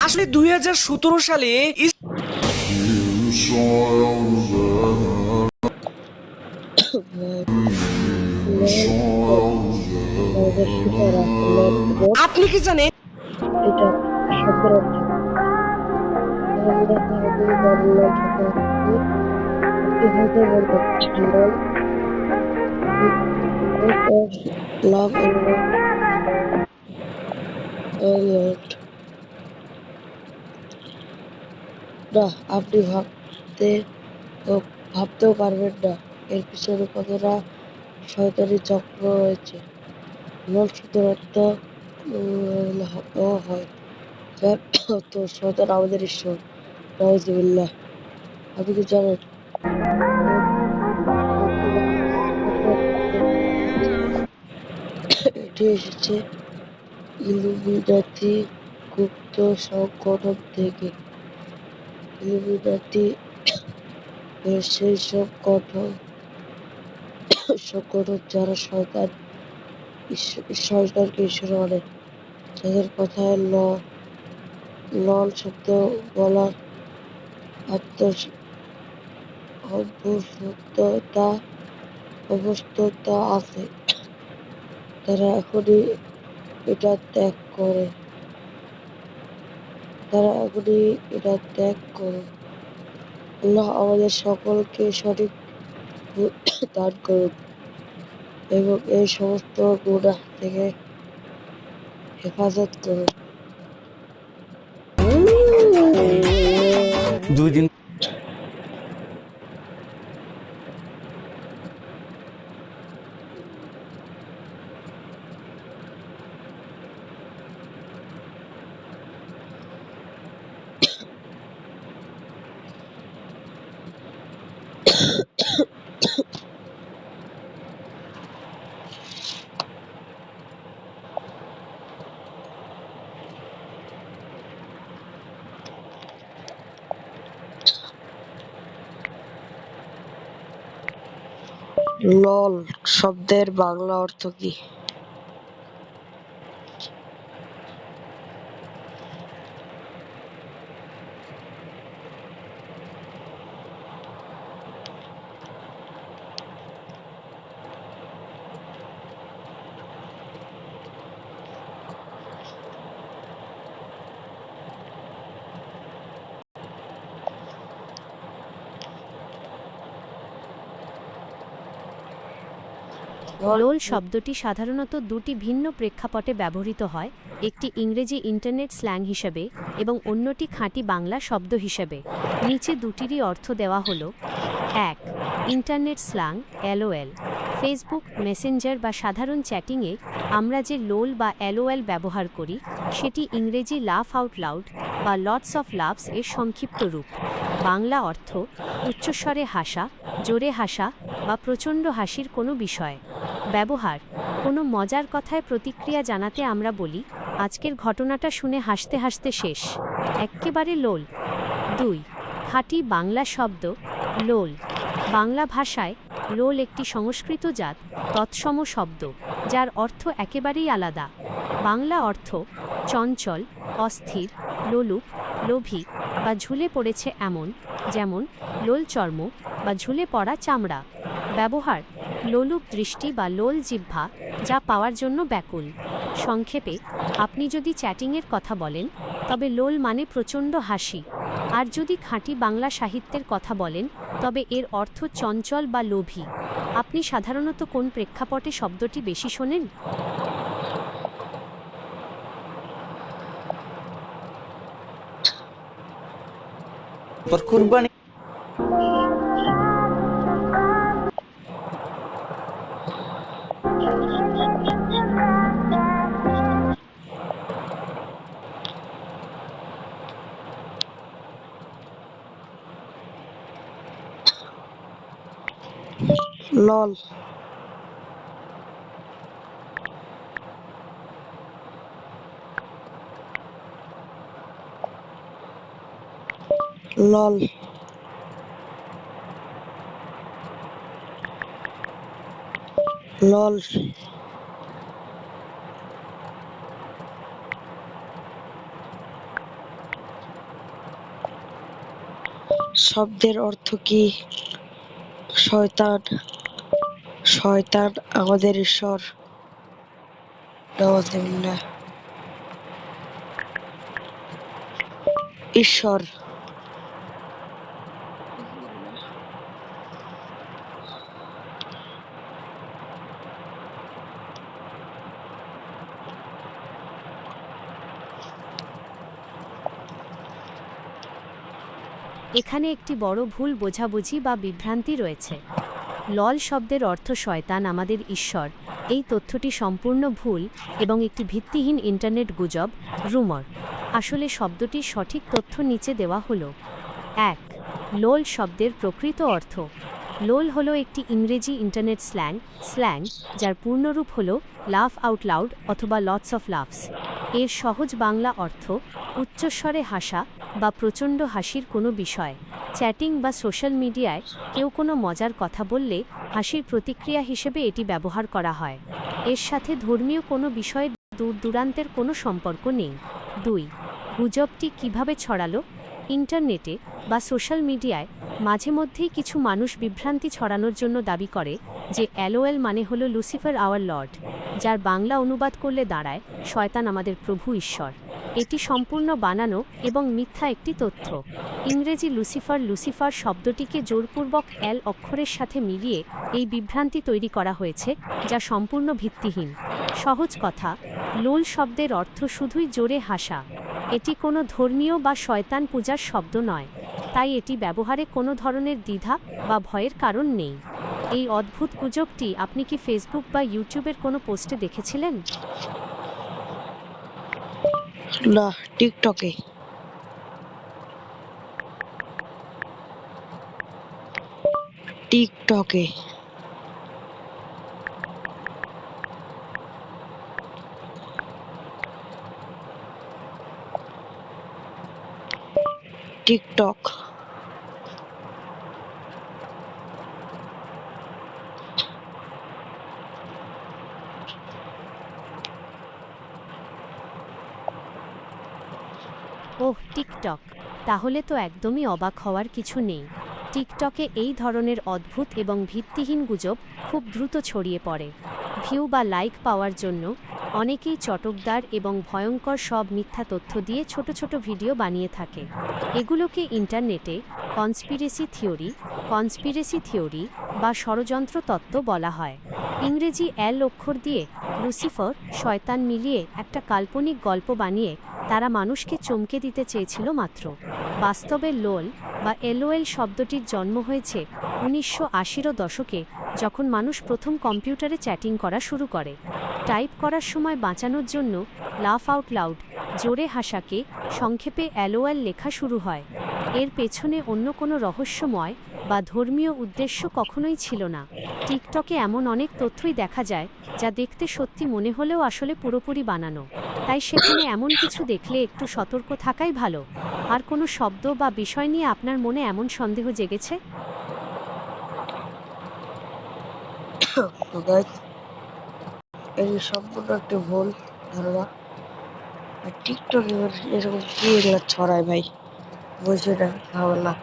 আসলে 2017 সালে আপনি কি জানেন এটা শব্দের অর্থ লাভ না আপনি ভাবতেও পারবেন না এর পিছনে কতটা শয়তানি চক্র রয়েছে। লোল শুধুমাত্র হয় তো শয়তান আমাদের ঈশ্বর। নাউজুবিল্লাহ। আপনি কি জানেন এটি এসেছে ইলুমিনাতি গুপ্ত সংগঠন থেকে। ইলুমিনাতি সেই সংগঠন যারা শয়তানকে ঈশ্বর মানে, যাদের কথায় লল শব্দ বলার অভ্যস্ততা আছে, তারা এখনই এটা ত্যাগ করে। আল্লাহ আমাদের সকলকে সঠিক বুঝ দান করুন এবং এই সমস্ত গুনাহ থেকে হেফাজত করুন। 2 দিন লল শব্দের বাংলা অর্থ কি? লোল শব্দটি সাধারণত দুটি ভিন্ন প্রেক্ষাপটে ব্যবহৃত হয়, একটি ইংরেজি ইন্টারনেট স্ল্যাং হিসেবে এবং অন্যটি খাঁটি বাংলা শব্দ হিসেবে। নিচে দুটিরই অর্থ দেওয়া হল: ১. Internet slang LOL. Facebook, messenger বা সাধারণ চ্যাটিংয়ে আমরা যে লোল বা এলওএল ব্যবহার করি, সেটি ইংরেজি লাফ আউট লাউড বা লটস অফ লাভস এর সংক্ষিপ্ত রূপ। বাংলা অর্থ: উচ্চস্বরে হাসা, জোরে হাসা বা প্রচণ্ড হাসির কোনো বিষয়। ব্যবহার: কোনো মজার কথায় প্রতিক্রিয়া জানাতে আমরা বলি, আজকের ঘটনাটা শুনে হাসতে হাসতে শেষ। এক্কেবারে লোল। ২. খাঁটি বাংলা শব্দ লোল। বাংলা ভাষায় লোল একটি সংস্কৃত জাত তৎসম শব্দ, যার অর্থ একেবারেই আলাদা। বাংলা অর্থ: চঞ্চল, অস্থির, লোলুপ, লোভী বা ঝুলে পড়েছে এমন, যেমন লোল চর্ম বা ঝুলে পড়া চামড়া। ব্যবহার: লোলুপ দৃষ্টি বা লোল জিহ্বা, যা পাওয়ার জন্য ব্যাকুল। সংক্ষেপে, আপনি যদি চ্যাটিংয়ের কথা বলেন, তবে লোল মানে প্রচণ্ড হাসি। আর যদি খাঁটি বাংলা সাহিত্যের কথা বলেন, তবে এর অর্থ চঞ্চল বা লোভী। আপনি সাধারণত কোন প্রেক্ষাপটে শব্দটি বেশি শোনেন? কুরবানি লল লল লল শব্দের অর্থ কি? শয়তান। শয়তান আমাদের ঈশ্বর। নাউযুবিল্লাহ। ঈশ্বর। এখানে একটি বড় ভুল বোঝাবুঝি বা বিভ্রান্তি রয়েছে। লল শব্দের অর্থ শয়তান আমাদের ঈশ্বর, এই তথ্যটি সম্পূর্ণ ভুল এবং একটি ভিত্তিহীন ইন্টারনেট গুজব, রুমর। আসলে শব্দটির সঠিক তথ্য নিচে দেওয়া হলো। ১. লোল শব্দের প্রকৃত অর্থ। লোল হলো একটি ইংরেজি ইন্টারনেট স্ল্যাং যার পূর্ণরূপ হল লাফ আউট লাউড অথবা লটস অফ লাফস। এর সহজ বাংলা অর্থ উচ্চস্বরে হাসা বা প্রচণ্ড হাসির কোনো বিষয়। চ্যাটিং বা সোশ্যাল মিডিয়ায় কেউ কোনো মজার কথা বললে হাসির প্রতিক্রিয়া হিসেবে এটি ব্যবহার করা হয়। এর সাথে ধর্মীয় কোনো বিষয়ের দূরান্তের কোনো সম্পর্ক নেই। ২. গুজবটি কিভাবে ছড়ালো? ইন্টারনেটে বা সোশ্যাল মিডিয়ায় মাঝে মধ্যেই কিছু মানুষ বিভ্রান্তি ছড়ানোর জন্য দাবি করে যে LOL মানে হলো লুসিফার আওয়ার লর্ড, যার বাংলা অনুবাদ করলে দাঁড়ায় শয়তান আমাদের প্রভু ঈশ্বর। এটি সম্পূর্ণ বানানো এবং মিথ্যা একটি তথ্য। ইংরেজি লুসিফার শব্দটিকে জোরপূর্বক এল অক্ষরের সাথে মিলিয়ে এই বিভ্রান্তি তৈরি করা হয়েছে, যা সম্পূর্ণ ভিত্তিহীন। সহজ কথা, লোল শব্দের অর্থ শুধুই জোরে হাসা। এটি কোনো ধর্মীয় বা শয়তান পূজার শব্দ নয়, তাই এটি ব্যবহারে কোনো ধরনের দ্বিধা বা ভয়ের কারণ নেই। এই অদ্ভুত গুজবটি আপনি কি ফেসবুক বা ইউটিউবের কোনো পোস্টে দেখেছিলেন? না, টিকটকে। টিকটকে। টিকটক। ওহ, টিকটক। তাহলে তো একদমই অবাক হওয়ার কিছু নেই। টিকটকে এই ধরনের অদ্ভুত এবং ভিত্তিহীন গুজব খুব দ্রুত ছড়িয়ে পড়ে। ভিউ বা লাইক পাওয়ার জন্য অনেকেই চটকদার এবং ভয়ঙ্কর সব মিথ্যা তথ্য দিয়ে ছোট ছোট ভিডিও বানিয়ে থাকে। এগুলোকে ইন্টারনেটে কনস্পিরেসি থিওরি বা ষড়যন্ত্র তত্ত্ব বলা হয়। ইংরেজি এল অক্ষর দিয়ে লুসিফার, শয়তান মিলিয়ে একটা কাল্পনিক গল্প বানিয়ে তারা মানুষকে চমকে দিতে চেয়েছিল মাত্র। বাস্তবে লোল বা LOL শব্দটির জন্ম হয়েছে 1980 দশকে, যখন মানুষ প্রথম কম্পিউটারে চ্যাটিং করা শুরু করে। টাইপ করার সময় বাঁচানোর জন্য লাফ আউট লাউড, জোরে হাসাকে সংক্ষেপে LOL লেখা শুরু হয়। এর পেছনে অন্য কোনো রহস্যময় বা ধর্মীয় উদ্দেশ্য কখনোই ছিল না। টিকটকে এমন অনেক তথ্যই দেখা যায় যা দেখতে সত্যি মনে হলেও আসলে পুরোপুরি বানানো। তাই সেখানে এমন কিছু দেখলে একটু সতর্ক থাকাই ভালো। আর কোনো শব্দ বা বিষয় নিয়ে আপনার মনে এমন সন্দেহ জেগেছে? তো গাইস, এই সম্পূর্ণ একটা ভুল ধারণা। আর টিকটকে এরকম কি এগুলো ছড়ায় ভাই, বুঝি না, ভালো না।